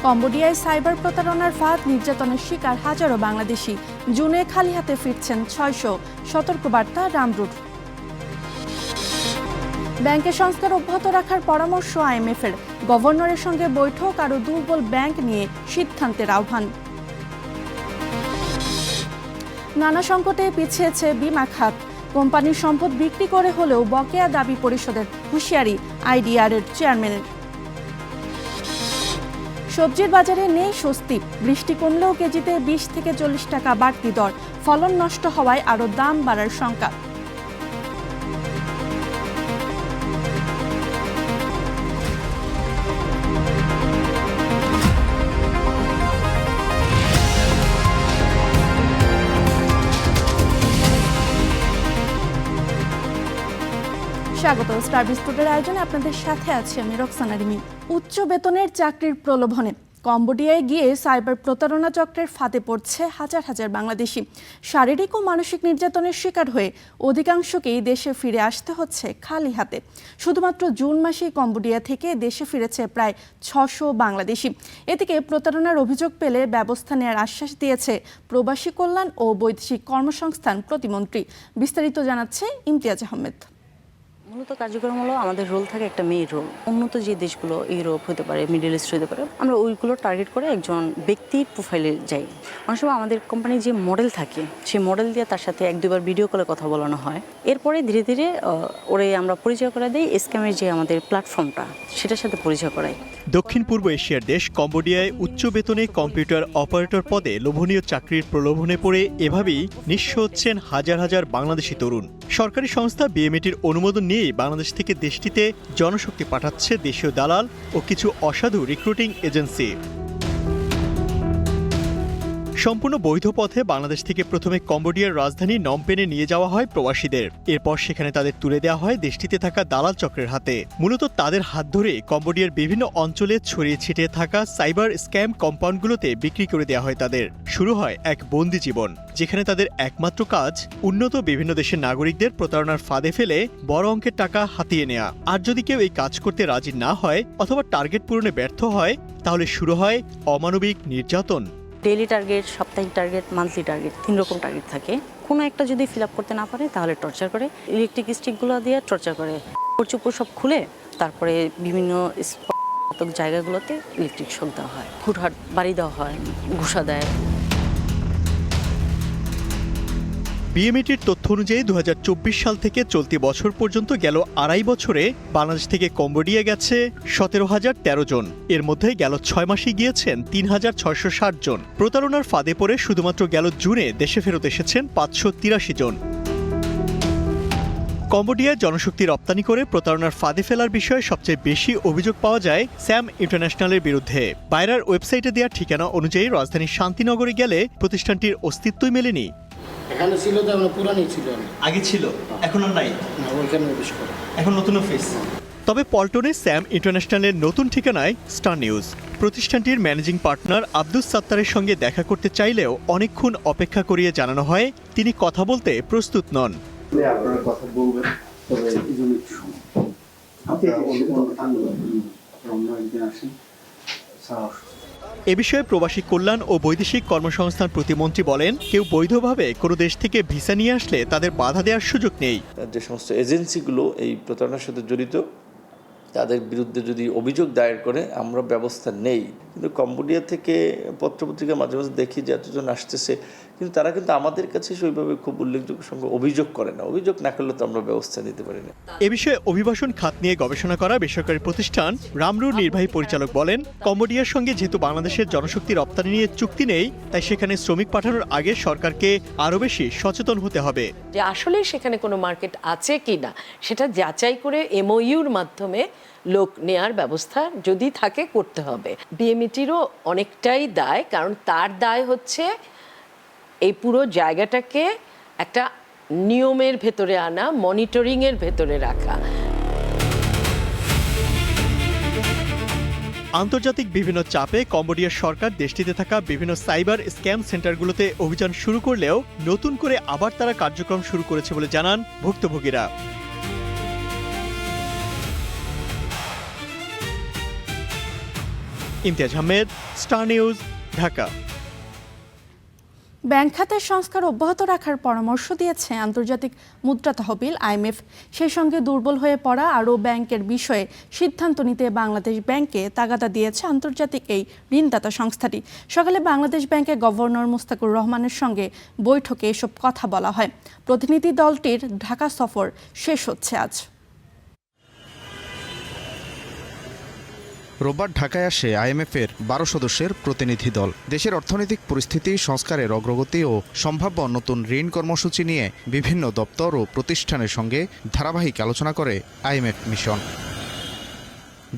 কম্বোডিয়ায় cyber প্রতারণার ফাঁদ, নির্যাতনের শিকার হাজারো বাংলাদেশি। জুনে খালি হাতে ফিরছেন 600। সতর্কবার্তা রামরুর। ব্যাংকের সংস্কার অব্যাহত রাখার পরামর্শ IMF-এর। গভর্নরের সঙ্গে বৈঠক, আরও দুর্বল ব্যাংক নিয়ে সিদ্ধান্তের আহ্বান। নানা সংকটে পিছিয়েছে বিমা খাত। কোম্পানির সম্পদ বিক্রি করে হলেও বকেয়া দাবি পরিশোধের হুঁশিয়ারি IDR-এর চেয়ারম্যানের। সবজির বাজারে নেই স্বস্তি। বৃষ্টি কমলেও কেজিতে 20 থেকে 40 টাকা বাড়তি দর। ফলন নষ্ট হওয়ায় আরও দাম বাড়ার শঙ্কা। স্বাগত স্টার বিস্কুটের আয়োজনে, আপনাদের সাথে আছি আমি রোকসানা রিমি। উচ্চ বেতনের চাকরির প্রলোভনে কম্বোডিয়ায় গিয়ে সাইবার প্রতারণা চক্রের ফাঁদে পড়ছে হাজার হাজার বাংলাদেশি। শারীরিক ও মানসিক নির্যাতনের শিকার হয়ে অধিকাংশকেই দেশে ফিরে আসতে হচ্ছে খালি হাতে। শুধুমাত্র জুন মাসেই কম্বোডিয়া থেকে দেশে ফিরেছে প্রায় 600 বাংলাদেশি। এদিকে প্রতারণার অভিযোগ পেলে ব্যবস্থা নেওয়ার আশ্বাস দিয়েছে প্রবাসী কল্যাণ ও বৈদেশিক কর্মসংস্থান প্রতিমন্ত্রী। বিস্তারিত জানাচ্ছে ইমতিয়াজ আহমেদ। মূলত কার্যক্রম হলো আমাদের রোল থাকে একটা মেয়ের রোল। উন্নত যে দেশগুলো, ইউরোপ হতে পারে, মিডল ইস্ট হতে পারে, আমরা ওইগুলো টার্গেট করে একজন ব্যক্তির প্রোফাইলে যাই। অনেক সময় আমাদের কোম্পানির যে মডেল থাকে সেই মডেল দিয়ে তার সাথে 1-2 বার ভিডিও কলে কথা বলানো হয়। এরপরে ধীরে ধীরে ওরে আমরা পরিচয় করে দিই স্ক্যামের যে আমাদের প্ল্যাটফর্মটা, সেটার সাথে পরিচয় করাই। দক্ষিণ পূর্ব এশিয়ার দেশ কম্বোডিয়ায় উচ্চ বেতনে কম্পিউটার অপারেটর পদে লোভনীয় চাকরির প্রলোভনে পড়ে এভাবেই নিঃস্ব হচ্ছেন হাজার হাজার বাংলাদেশি তরুণ। সরকারি সংস্থা BMET-র অনুমোদন নিয়েই বাংলাদেশ থেকে দেশটিতে জনশক্তি পাঠাচ্ছে দেশীয় দালাল ও কিছু অসাধু রিক্রুটিং এজেন্সি। সম্পূর্ণ বৈধ পথে বাংলাদেশ থেকে প্রথমে কম্বোডিয়ার রাজধানী নমপেনে নিয়ে যাওয়া হয় প্রবাসীদের। এরপর সেখানে তাদের তুলে দেওয়া হয় দেশটিতে থাকা দালাল চক্রের হাতে। মূলত তাদের হাত ধরে কম্বোডিয়ার বিভিন্ন অঞ্চলে ছড়িয়ে ছিটিয়ে থাকা সাইবার স্ক্যাম কম্পাউন্ডগুলোতে বিক্রি করে দেওয়া হয় তাদের। শুরু হয় এক বন্দি জীবন, যেখানে তাদের একমাত্র কাজ উন্নত বিভিন্ন দেশের নাগরিকদের প্রতারণার ফাঁদে ফেলে বড় অঙ্কের টাকা হাতিয়ে নেওয়া। আর যদি কেউ এই কাজ করতে রাজি না হয় অথবা টার্গেট পূরণে ব্যর্থ হয়, তাহলে শুরু হয় অমানবিক নির্যাতন। ডেইলি টার্গেট, সাপ্তাহিক টার্গেট, মান্থলি টার্গেট, 3 রকম টার্গেট থাকে। কোনো একটা যদি ফিল আপ করতে না পারে তাহলে টর্চার করে। ইলেকট্রিক স্টিকগুলো দিয়ে টর্চার করে। চুপড় সব খুলে তারপরে বিভিন্ন জায়গাগুলোতে ইলেকট্রিক শক দেওয়া হয়, হুটহাট বাড়ি দেওয়া হয়, ঘুষা দেয়। BMET-র তথ্য অনুযায়ী 2024 সাল থেকে চলতি বছর পর্যন্ত গেল 2.5 বছরে বাংলাদেশ থেকে কম্বোডিয়া গেছে 17,013 জন। এর মধ্যে গেল 6 মাসে গিয়েছেন 3,660 জন। প্রতারণার ফাঁদে পড়ে শুধুমাত্র গেল জুনে দেশে ফেরত এসেছেন 583 জন। কম্বোডিয়ায় জনশক্তি রপ্তানি করে প্রতারণার ফাঁদে ফেলার বিষয়ে সবচেয়ে বেশি অভিযোগ পাওয়া যায় স্যাম ইন্টারন্যাশনালের বিরুদ্ধে। বাইরার ওয়েবসাইটে দেওয়া ঠিকানা অনুযায়ী রাজধানীর শান্তিনগরে গেলে প্রতিষ্ঠানটির অস্তিত্বই মেলেনি। এখানে ছিল তো, আমরা পুরানি ছিল, আগে ছিল, এখন আর নাই। না, ওইখানে অফিস করে এখন নতুন অফিস। তবে পল্টনে স্যাম ইন্টারন্যাশনালের নতুন ঠিকানায় স্টার নিউজ। প্রতিষ্ঠানটির ম্যানেজিং পার্টনার আব্দুস সাত্তারের সঙ্গে দেখা করতে চাইলেও অনেকক্ষণ অপেক্ষা করিয়ে জানানো হয় তিনি কথা বলতে প্রস্তুত নন। আপনারা কথা বলবেন, তবে এই জন্য এ বিষয়ে প্রবাসী কল্যাণ ও বৈদেশিক কর্মসংস্থান প্রতিমন্ত্রী বলেন, কেউ বৈধভাবে কোনো দেশ থেকে ভিসা নিয়ে আসলে তাদের বাধা দেওয়ার সুযোগ নেই। যে সমস্ত এজেন্সিগুলো এই প্রতারণার সাথে জড়িত তাদের বিরুদ্ধে যদি অভিযোগ দায়ের করে আমরা ব্যবস্থা নেই। কিন্তু কম্বোডিয়া থেকে পত্রপত্রিকা মাঝে মাঝে দেখি যে এতজন আসতেছে, কিন্তু তারা কিন্তু আমাদের কাছে সেইভাবে খুব উল্লেখযোগ্য সঙ্গে অভিযোগ করে না। অভিযোগ না করলে তো আমরা ব্যবস্থা নিতে পারি না। এ বিষয়ে অভিবাসন খাত নিয়ে গবেষণা করা বেসরকারি প্রতিষ্ঠান রামরুর নির্বাহী পরিচালক বলেন, কম্বোডিয়ার সঙ্গে যেহেতু বাংলাদেশের জনশক্তি রপ্তানি নিয়ে চুক্তি নেই, তাই সেখানে শ্রমিক পাঠানোর আগে সরকারকে আরও বেশি সচেতন হতে হবে যে আসলে সেখানে কোনো মার্কেট আছে কিনা সেটা যাচাই করে MOUর মাধ্যমে লোক নেয়ার ব্যবস্থা যদি থাকে করতে হবে। BMET-রও অনেকটাই দায়, কারণ তার দায় হচ্ছে এই পুরো জায়গাটাকে একটা নিয়মের ভেতরে আনা, মনিটরিংয়ের ভেতরে রাখা। আন্তর্জাতিক বিভিন্ন চাপে কম্বোডিয়ার সরকার দেশটিতে থাকা বিভিন্ন সাইবার স্ক্যাম সেন্টারগুলোতে অভিযান শুরু করলেও নতুন করে আবার তারা কার্যক্রম শুরু করেছে বলে জানান ভুক্তভোগীরা। Imtiaz Ahmed, Star News, Dhaka. Bank খাতের সংস্কার অব্যাহত রাখার পরামর্শ দিয়েছে আন্তর্জাতিক মুদ্রা তহবিল IMF। সেই সঙ্গে দুর্বল হয়ে পড়া আরও ব্যাংকের বিষয়ে সিদ্ধান্ত নিতে বাংলাদেশ ব্যাংককে তাগাদা দিয়েছে আন্তর্জাতিক এই ঋণদাতা সংস্থাটি। সকালে বাংলাদেশ ব্যাংকের গভর্নর মুস্তাকুর রহমানের সঙ্গে বৈঠকে এসব কথা বলা হয়। প্রতিনিধি দলটির ঢাকা সফর শেষ হচ্ছে আজ। রোববার ঢাকায় আসে IMF-এর 12 সদস্যের প্রতিনিধি দল। দেশের অর্থনৈতিক পরিস্থিতি, সংস্কারের অগ্রগতি ও সম্ভাব্য নতুন ঋণ কর্মসূচি নিয়ে বিভিন্ন দপ্তর ও প্রতিষ্ঠানের সঙ্গে ধারাবাহিক আলোচনা করে IMF মিশন।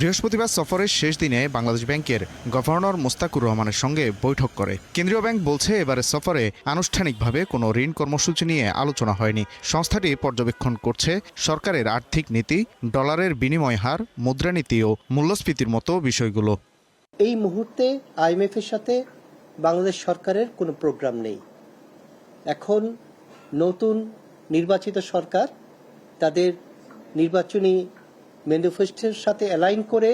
বৃহস্পতিবার সফরের শেষ দিনে বাংলাদেশ ব্যাংকের গভর্নর মুস্তাকুর রহমানের সঙ্গে বৈঠক করে। কেন্দ্রীয় ব্যাংক বলছে, এবারের সফরে আনুষ্ঠানিকভাবে কোনো ঋণ কর্মসূচি নিয়ে আলোচনা হয়নি। সংস্থাটি পর্যবেক্ষণ করছে সরকারের আর্থিক নীতি, ডলারের বিনিময় হার, মুদ্রানীতি ও মূল্যস্ফীতির মতো বিষয়গুলো। এই মুহূর্তে IMF এর সাথে বাংলাদেশ সরকারের কোনো প্রোগ্রাম নেই। এখন নতুন নির্বাচিত সরকার তাদের নির্বাচনী ম্যানিফেস্টোর সাথে অ্যালাইন করে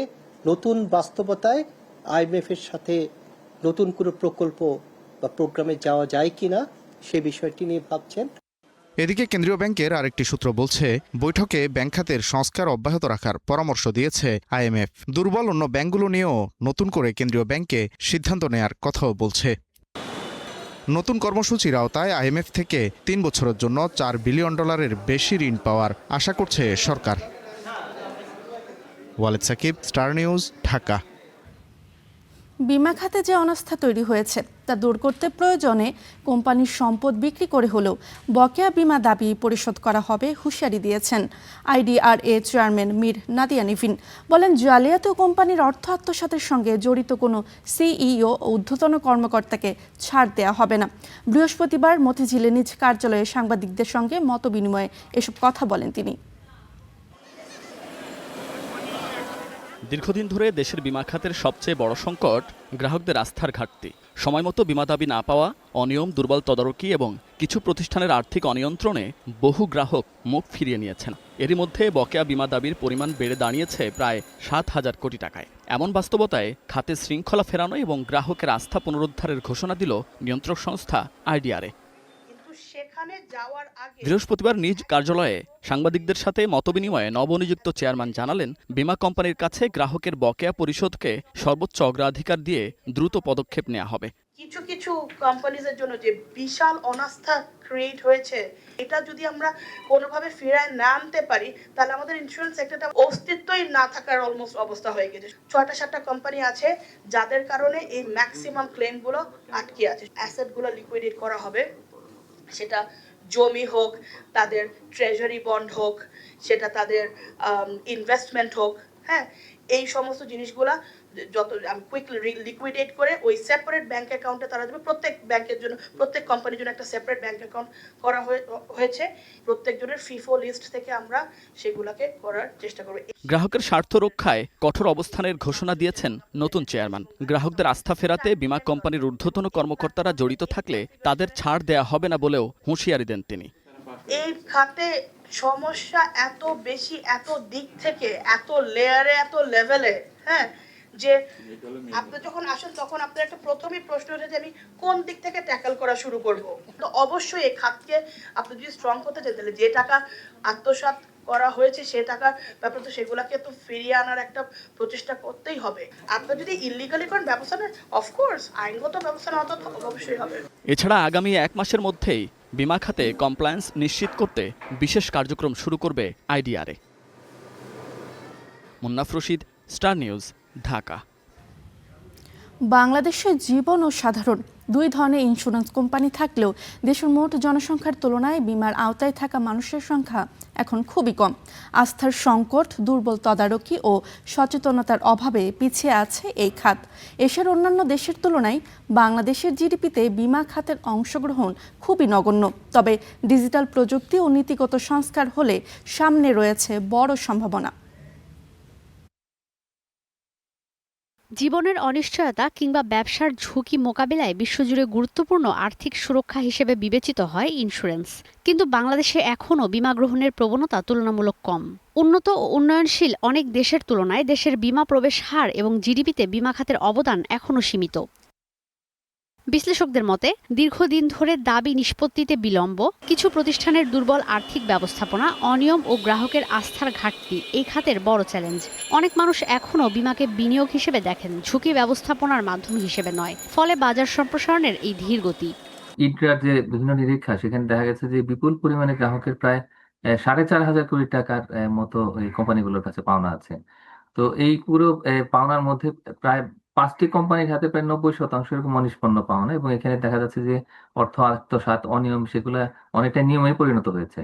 নতুন বাস্তবতায় IMF এর সাথে নতুন কোনো প্রকল্প বা প্রোগ্রামে যাওয়া যায় কিনা সে বিষয়টি নিয়ে ভাবছেন। এদিকে কেন্দ্রীয় ব্যাংকের আরেকটি সূত্র বলছে, বৈঠকে ব্যাংক খাতের সংস্কার অব্যাহত রাখার পরামর্শ দিয়েছে IMF। দুর্বল অন্য ব্যাংকগুলো নিয়েও নতুন করে কেন্দ্রীয় ব্যাংকে সিদ্ধান্ত নেয়ার কথাও বলছে। নতুন কর্মসূচির আওতায় IMF থেকে 3 বছরের জন্য $4 বিলিয়ন বেশি ঋণ পাওয়ার আশা করছে সরকার। Waled Sakib, Star News, Dhaka. বিমা খাতে যে অনাস্থা তৈরি হয়েছে তা দূর করতে প্রয়োজনে কোম্পানির সম্পদ বিক্রি করে হলেও বকেয়া বিমা দাবি পরিশোধ করা হবে হুঁশিয়ারি দিয়েছেন IDRA চেয়ারম্যান মীর নাদিয়া নিভিন। বলেন, জালিয়াতি কোম্পানির অর্থ আত্মসাতের সঙ্গে জড়িত কোনো CEO ও ঊর্ধ্বতন কর্মকর্তাকে ছাড় দেওয়া হবে না। বৃহস্পতিবার মতিঝিলে নিজ কার্যালয়ে সাংবাদিকদের সঙ্গে মতবিনিময়ে এসব কথা বলেন তিনি। দীর্ঘদিন ধরে দেশের বিমা খাতের সবচেয়ে বড় সংকট গ্রাহকদের আস্থার ঘাটতি। সময়মতো বিমা দাবি না পাওয়া, অনিয়ম, দুর্বল তদারকি এবং কিছু প্রতিষ্ঠানের আর্থিক অনিয়ন্ত্রণে বহু গ্রাহক মুখ ফিরিয়ে নিয়েছেন। এরই মধ্যে বকেয়া বিমা দাবির পরিমাণ বেড়ে দাঁড়িয়েছে প্রায় 7,000 কোটি টাকায়। এমন বাস্তবতায় খাতে শৃঙ্খলা ফেরানো এবং গ্রাহকের আস্থা পুনরুদ্ধারের ঘোষণা দিল নিয়ন্ত্রক সংস্থা IDRA। বৃহস্পতিবার নিজ কার্যালয়ে সাংবাদিকদের সাথে মতবিনিময়ে নবনিযুক্ত চেয়ারম্যান জানালেন, বিমা কোম্পানির কাছে গ্রাহকের বকেয়া পরিশোধকে সর্বোচ্চ অগ্রাধিকার দিয়ে দ্রুত পদক্ষেপ নেওয়া হবে। কিছু কিছু কোম্পানিজের জন্য যে বিশাল অনাস্থা ক্রিয়েট হয়েছে, এটা যদি আমরা কোনোভাবে ফিরায় না আনতে পারি তাহলে আমাদের ইন্স্যুরেন্স সেক্টরটা অস্তিত্বই না থাকার অলমোস্ট অবস্থা হয়ে গেছে। 6টা কোম্পানি আছে যাদের কারণে এই ম্যাক্সিমাম ক্লেমগুলো আটকে আছে। অ্যাসেটগুলো লিকুইডেট করা হবে, সেটা জমি হোক, তাদের ট্রেজারি বন্ড হোক, সেটা তাদের ইনভেস্টমেন্ট হোক, হ্যাঁ, এই সমস্ত জিনিসগুলা যত কুইকলি লিকুইডেট করে ওই সেপারেট ব্যাংক অ্যাকাউন্টে তারা দেবে। প্রত্যেক ব্যাংকের জন্য, প্রত্যেক কোম্পানির জন্য একটা সেপারেট ব্যাংক অ্যাকাউন্ট করা হয়েছে। প্রত্যেকজনের FIFO লিস্ট থেকে আমরা সেগুলোকে করার চেষ্টা করব। গ্রাহকের স্বার্থ রক্ষায় কঠোর অবস্থানের ঘোষণা দিয়েছেন নতুন চেয়ারম্যান। গ্রাহকদের আস্থা ফেরাতে বিমা কোম্পানির ঊর্ধ্বতন কর্মকর্তারা জড়িত থাকলে তাদের ছাড় দেয়া হবে না বলেও হুঁশিয়ারি দেন তিনি। এই খাতে সমস্যা এত বেশি, এত দিক থেকে, এত লেয়ারে, এত লেভেলে, হ্যাঁ, যে আপনি যখন আসেন তখন আপনার একটা প্রথমেই প্রশ্ন ওঠে যে আমি কোন দিক থেকে ট্যাকল করা শুরু করব। তো অবশ্যই এই খাতকে আপনি যদি স্ট্রং করতে চান তাহলে যে টাকা আত্মসাৎ করা হয়েছে সে টাকার ব্যাপারে তো সেগুলোকে তো ফিরিয়ে আনার একটা প্রচেষ্টা করতেই হবে। আপনি যদি ইলিগালি করেন ব্যবস্থা নেন, অফকোর্স আইনগত ব্যবস্থা নেওয়া তো অবশ্যই হবে। এছাড়া আগামী 1 মাসের মধ্যেই বিমা খাতে কমপ্লায়েন্স নিশ্চিত করতে বিশেষ কার্যক্রম শুরু করবে IDRA। Munnaf Rashid, star News, Dhaka. বাংলাদেশে জীবন ও সাধারণ দুই ধরনের ইন্স্যুরেন্স কোম্পানি থাকলেও দেশের মোট জনসংখ্যার তুলনায় বিমার আওতায় থাকা মানুষের সংখ্যা এখন খুবই কম। আস্থার সংকট, দুর্বল তদারকি ও সচেতনতার অভাবে পিছিয়ে আছে এই খাত। এশিয়ার অন্যান্য দেশের তুলনায় বাংলাদেশের জিডিপিতে বিমা খাতের অংশগ্রহণ খুবই নগণ্য। তবে ডিজিটাল প্রযুক্তি ও নীতিগত সংস্কার হলে সামনে রয়েছে বড় সম্ভাবনা। জীবনের অনিশ্চয়তা কিংবা ব্যবসার ঝুঁকি মোকাবিলায় বিশ্বজুড়ে গুরুত্বপূর্ণ আর্থিক সুরক্ষা হিসেবে বিবেচিত হয় ইন্স্যুরেন্স। কিন্তু বাংলাদেশে এখনও বীমা গ্রহণের প্রবণতা তুলনামূলক কম। উন্নত ও উন্নয়নশীল অনেক দেশের তুলনায় দেশের বীমা প্রবেশ হার এবং জিডিপিতে বীমা খাতের অবদান এখনও সীমিত। বিশ্লেষকদের মতে দীর্ঘদিন ধরে দাবি নিষ্পত্তিতে বিলম্ব, কিছু প্রতিষ্ঠানের দুর্বল আর্থিক ব্যবস্থাপনা, অনিয়ম ও গ্রাহকের আস্থার ঘাটতি এই খাতের বড় চ্যালেঞ্জ। অনেক মানুষ এখনও বীমাকে বিনিয়োগ হিসেবে দেখেন, ঝুঁকি ব্যবস্থাপনার মাধ্যম হিসেবে নয়। ফলে বাজার সম্প্রসারণের এই ধীর গতি। ইডরার যে বিভিন্ন নিরীক্ষা, সেখানে দেখা গেছে যে বিপুল পরিমাণে গ্রাহকের প্রায় 4,500 কোটি টাকার মতো এই কোম্পানিগুলোর কাছে পাওনা আছে। তো এই পুরো পাওনার মধ্যে প্রায় 5টি কোম্পানির হাতে প্রায় 90% এরকম অনিষ্পন্ন পাওনা, এবং এখানে দেখা যাচ্ছে যে অর্থ আত্মসাৎ, অনিয়ম সেগুলো অনেকটা নিয়মে পরিণত হয়েছে।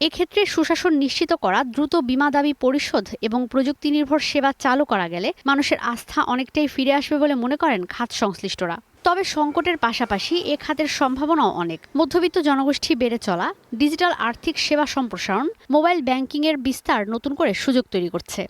এক্ষেত্রে সুশাসন নিশ্চিত করা, দ্রুত বীমা দাবি পরিশোধ এবং প্রযুক্তি নির্ভর সেবা চালু করা গেলে মানুষের আস্থা অনেকটাই ফিরে আসবে বলে মনে করেন খাত সংশ্লিষ্টরা। তবে সংকটের পাশাপাশি এ খাতের সম্ভাবনাও অনেক। মধ্যবিত্ত জনগোষ্ঠী বেড়ে চলা, ডিজিটাল আর্থিক সেবা সম্প্রসারণ, মোবাইল ব্যাংকিংয়ের বিস্তার নতুন করে সুযোগ তৈরি করছে।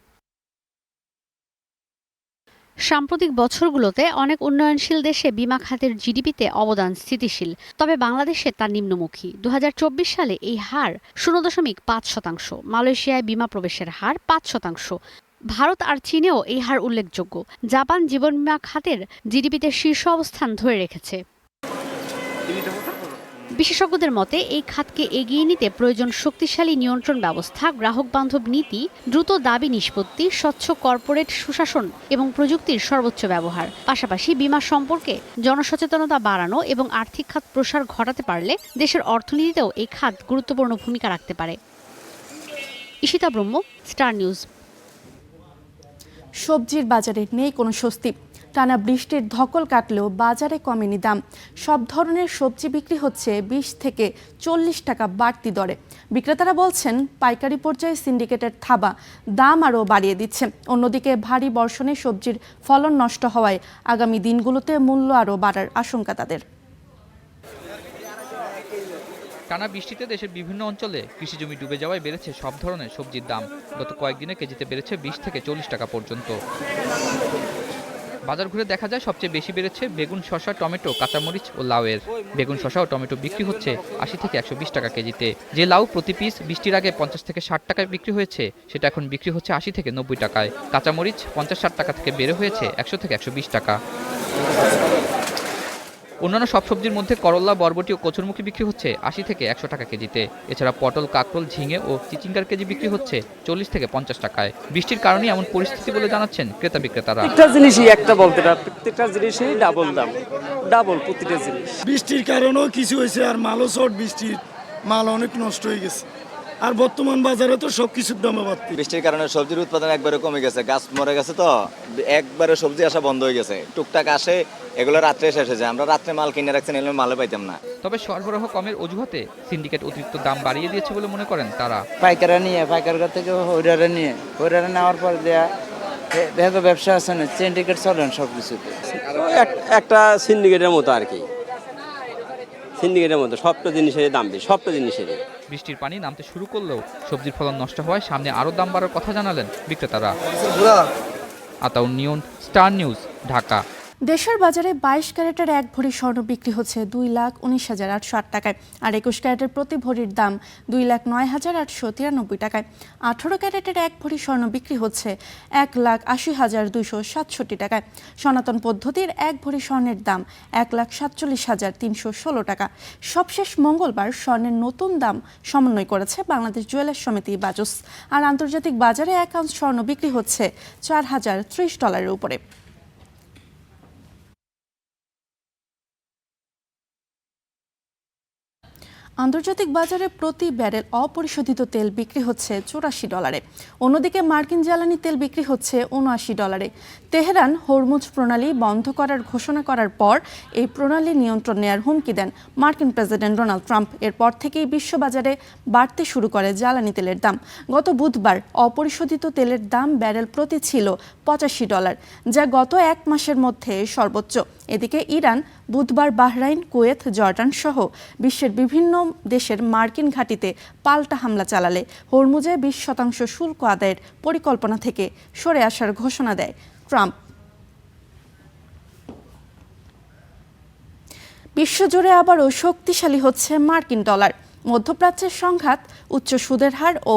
সাম্প্রতিক বছরগুলোতে অনেক উন্নয়নশীল দেশে বীমা খাতের জিডিপিতে অবদান স্থিতিশীল, তবে বাংলাদেশে তা নিম্নমুখী। 2024 সালে এই হার 0.5%। মালয়েশিয়ায় বীমা প্রবেশের হার 5%। ভারত আর চীনেও এই হার উল্লেখযোগ্য। জাপান জীবন বীমা খাতের জিডিপিতে শীর্ষ অবস্থান ধরে রেখেছে। বিশেষজ্ঞদের মতে এই খাতকে এগিয়ে নিতে প্রয়োজন শক্তিশালী নিয়ন্ত্রণ ব্যবস্থা, গ্রাহক বান্ধব নীতি, দ্রুত দাবি নিষ্পত্তি, স্বচ্ছ কর্পোরেট সুশাসন এবং প্রযুক্তির সর্বোচ্চ ব্যবহার। পাশাপাশি বীমা সম্পর্কে জনসচেতনতা বাড়ানো এবং আর্থিক খাত প্রসার ঘটাতে পারলে দেশের অর্থনীতিতেও এই খাত গুরুত্বপূর্ণ ভূমিকা রাখতে পারে। ঈশিতা ব্রহ্ম, স্টার নিউজ। সবজির বাজারে নেই কোনো স্বস্তি। টানা বৃষ্টির ধকল কাটলেও বাজারে কমেনি দাম। সব ধরনের সবজি বিক্রি হচ্ছে 20 থেকে 40 টাকা বাড়তি দরে। বিক্রেতারা বলছেন পাইকারি পর্যায়ে সিন্ডিকেটের থাবা দাম আরও বাড়িয়ে দিচ্ছে। অন্যদিকে ভারী বর্ষণে সবজির ফলন নষ্ট হওয়ায় আগামী দিনগুলোতে মূল্য আরও বাড়ার আশঙ্কা তাদের। টানা বৃষ্টিতে দেশের বিভিন্ন অঞ্চলে কৃষিজমি ডুবে যাওয়ায় বেড়েছে সব ধরনের সবজির দাম। গত কয়েকদিনে কেজিতে বেড়েছে 20 থেকে 40 টাকা পর্যন্ত। বাজার ঘুরে দেখা যায় সবচেয়ে বেশি বেড়েছে বেগুন, শসা, টমেটো, কাঁচামরিচ ও লাউয়ের। বেগুন, শসা ও টমেটো বিক্রি হচ্ছে 80 থেকে 120 টাকা কেজিতে। যে লাউ প্রতি পিস বৃষ্টির আগে 50 থেকে 60 টাকায় বিক্রি হয়েছে, সেটা এখন বিক্রি হচ্ছে 80 থেকে 90 টাকায়। কাঁচামরিচ 50-60 টাকা থেকে বেড়ে হয়েছে 100 থেকে 120 টাকা। অন্যান্য সব সবজির মধ্যে করল্লা, বরবটি ও কচুরমুখী বিক্রি হচ্ছে 80 থেকে 100 টাকা কেজিতে। এছাড়া পটল, কাকরোল, ঝিঙে ও চিচিঙ্গার কেজি বিক্রি হচ্ছে 40 থেকে 50 টাকায়। বৃষ্টির কারণে এমন পরিস্থিতি বলে জানাচ্ছেন ক্রেতা বিক্রেতারা। প্রত্যেকটা জিনিসই একটা বলতে না, প্রত্যেকটা জিনিসই ডাবল দাম, ডাবল প্রতিটা জিনিস। বৃষ্টির কারণেও কিছু হয়েছে, আর মালও শর্ট, বৃষ্টির মাল অনেক নষ্ট হয়ে গেছে। আর বর্তমান বাজারে তো সবকিছুর দাম বাড়তি। বৃষ্টির কারণে সবজির উৎপাদন একবারে কমে গেছে, গাছ মরে গেছে, তো একবারে সবজি আসা বন্ধ হয়ে গেছে। টুকটাক আসে, এগুলো রাত্রে শেষ হয়ে যায়। আমরা রাত্রে মাল কিনে রাখছেন, এগুলো মালে পাইতাম না। তবে সরবরাহ কমের অজুহাতে সিন্ডিকেট অতিরিক্ত দাম বাড়িয়ে দিয়েছে বলে মনে করেন তারা। পাইকাররা নিয়ে, পাইকার থেকে হইরারে নিয়ে, হইরারে নেওয়ার পর দেয়া যেহেতু ব্যবসা আছে না, সিন্ডিকেট চলেন সব কিছুতে। একটা সিন্ডিকেটের মতো আর কি, সিন্ডিকেটের মতো সবটা জিনিসের দাম বেশি, সবটা জিনিসের। বৃষ্টির পানি নামতে শুরু করলেও সবজির ফলন নষ্ট হওয়ায় সামনে আরও দাম বাড়ার কথা জানালেন বিক্রেতারা। আতাউন নিয়ন, স্টার নিউজ, ঢাকা। দেশের বাজারে 22 ক্যারেটের 1 ভরি স্বর্ণ বিক্রি হচ্ছে 2,19,808 টাকায়, আর 21 ক্যারেটের প্রতি ভরির দাম 2,09,893 টাকায়। 18 ক্যারেটের 1 ভরি স্বর্ণ বিক্রি হচ্ছে 1,80,267 টাকায়। সনাতন পদ্ধতির 1 ভরি স্বর্ণের দাম 1,47,316 টাকা। সবশেষ মঙ্গলবার স্বর্ণের নতুন দাম সমন্বয় করেছে বাংলাদেশ জুয়েলার্স সমিতি বাজুস। আর আন্তর্জাতিক বাজারে 1 আউন্স স্বর্ণ বিক্রি হচ্ছে $4,030 উপরে। আন্তর্জাতিক বাজারে প্রতি ব্যারেল অপরিশোধিত তেল বিক্রি হচ্ছে $84। অন্যদিকে মার্কিন জ্বালানি তেল বিক্রি হচ্ছে $79। তেহরান হরমুজ প্রণালী বন্ধ করার ঘোষণা করার পর এই প্রণালী নিয়ন্ত্রণ নেয়ার হুমকি দেন মার্কিন প্রেসিডেন্ট ডোনাল্ড ট্রাম্প। এরপর থেকেই বিশ্ববাজারে বাড়তে শুরু করে জ্বালানি তেলের দাম। গত বুধবার অপরিশোধিত তেলের দাম ব্যারেল প্রতি ছিল $85, যা গত 1 মাসের মধ্যে সর্বোচ্চ। এদিকে ইরান বুধবার বাহরাইন, কুয়েত, জর্ডান সহ বিশ্বের বিভিন্ন দেশের মার্কিন ঘাঁটিতে পাল্টা হামলা চালালে হরমুজে 20% শুল্ক আদায়ের পরিকল্পনা থেকে সরে আসার ঘোষণা দেয় ট্রাম্প। বিশ্বজুড়ে আবারও শক্তিশালী হচ্ছে মার্কিন ডলার। মধ্যপ্রাচ্যের সংঘাত, উচ্চ সুদের হার ও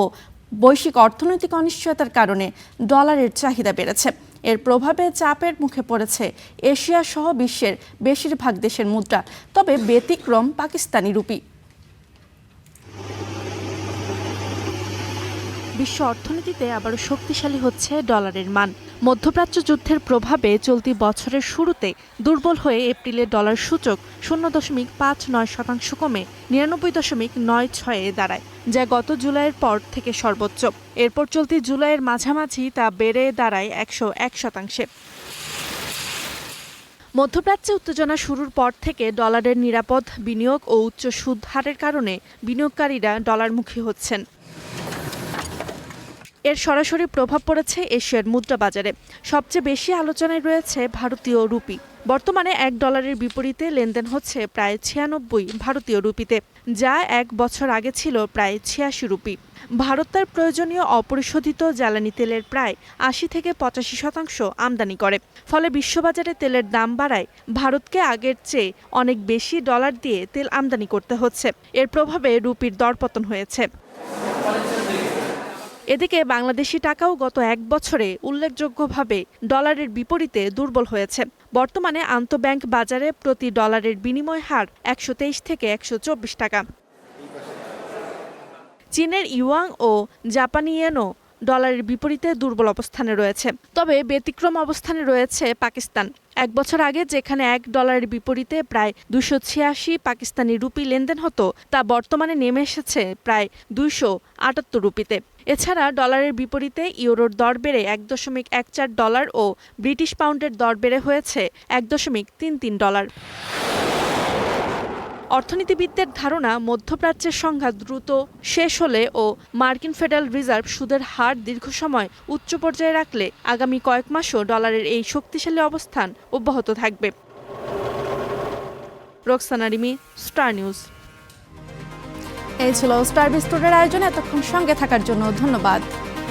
বৈশ্বিক অর্থনৈতিক অনিশ্চয়তার কারণে ডলারের চাহিদা বেড়েছে। এর প্রভাবে চাপের মুখে পড়েছে এশিয়া সহ বিশ্বের বেশিরভাগ দেশের মুদ্রা, তবে ব্যতিক্রম পাকিস্তানি রুপি। বিশ্ব অর্থনীতিতে আবারও শক্তিশালী হচ্ছে ডলারের মান। মধ্যপ্রাচ্য যুদ্ধের প্রভাবে চলতি বছরের শুরুতে দুর্বল হয়ে এপ্রিলে ডলার সূচক 0.59% কমে 99.96 দাঁড়ায়, যা গত জুলাইয়ের পর থেকে সর্বোচ্চ। এরপর চলতি জুলাইয়ের মাঝামাঝি তা বেড়ে দাঁড়ায় 101%। মধ্যপ্রাচ্যে উত্তেজনা শুরুর পর থেকে ডলারের নিরাপদ বিনিয়োগ ও উচ্চ সুদ হারের কারণে বিনিয়োগকারীরা ডলারমুখী হচ্ছেন। এর সরাসরি প্রভাব পড়েছে এশিয়ার মুদ্রা বাজারে। সবচেয়ে বেশি আলোচনায় রয়েছে ভারতীয় রুপি। বর্তমানে $1 বিপরীতে লেনদেন হচ্ছে প্রায় 96 ভারতীয় রুপিতে, যা 1 বছর আগে ছিল প্রায় 86 রুপি। ভারত তার প্রয়োজনীয় অপরিশোধিত জ্বালানি তেলের প্রায় 80-85% আমদানি করে, ফলে বিশ্ববাজারে তেলের দাম বাড়ায় ভারতকে আগের চেয়ে অনেক বেশি ডলার দিয়ে তেল আমদানি করতে হচ্ছে। এর প্রভাবে রুপির দরপতন হয়েছে। এদিকে বাংলাদেশি টাকাও গত 1 বছরে উল্লেখযোগ্যভাবে ডলারের বিপরীতে দুর্বল হয়েছে। বর্তমানে আন্তঃব্যাংক বাজারে প্রতি ডলারের বিনিময় হার 123 থেকে 124 টাকা। চীনের ইউয়াং ও জাপানি ইয়েনও ডলারের বিপরীতে দুর্বল অবস্থানে রয়েছে, তবে ব্যতিক্রম অবস্থানে রয়েছে পাকিস্তান। 1 বছর আগে যেখানে $1 বিপরীতে প্রায় 286 পাকিস্তানি রুপি লেনদেন হতো, তা বর্তমানে নেমে এসেছে প্রায় 278 রুপিতে। এছাড়া ডলারের বিপরীতে ইউরোর দর বেড়ে $1.14 ও ব্রিটিশ পাউন্ডের দর বেড়ে হয়েছে $1.33। অর্থনীতিবিদদের ধারণা, মধ্যপ্রাচ্যের সংঘাত দ্রুত শেষ হলে ও মার্কিন ফেডারেল রিজার্ভ সুদের হার দীর্ঘ সময় উচ্চ পর্যায়ে রাখলে আগামী কয়েক মাসও ডলারের এই শক্তিশালী অবস্থান অব্যাহত থাকবে। Roksana Rimi, star news. এই ছিল স্টার বিস্কুটের আয়োজনে। এতক্ষণ সঙ্গে থাকার জন্য ধন্যবাদ।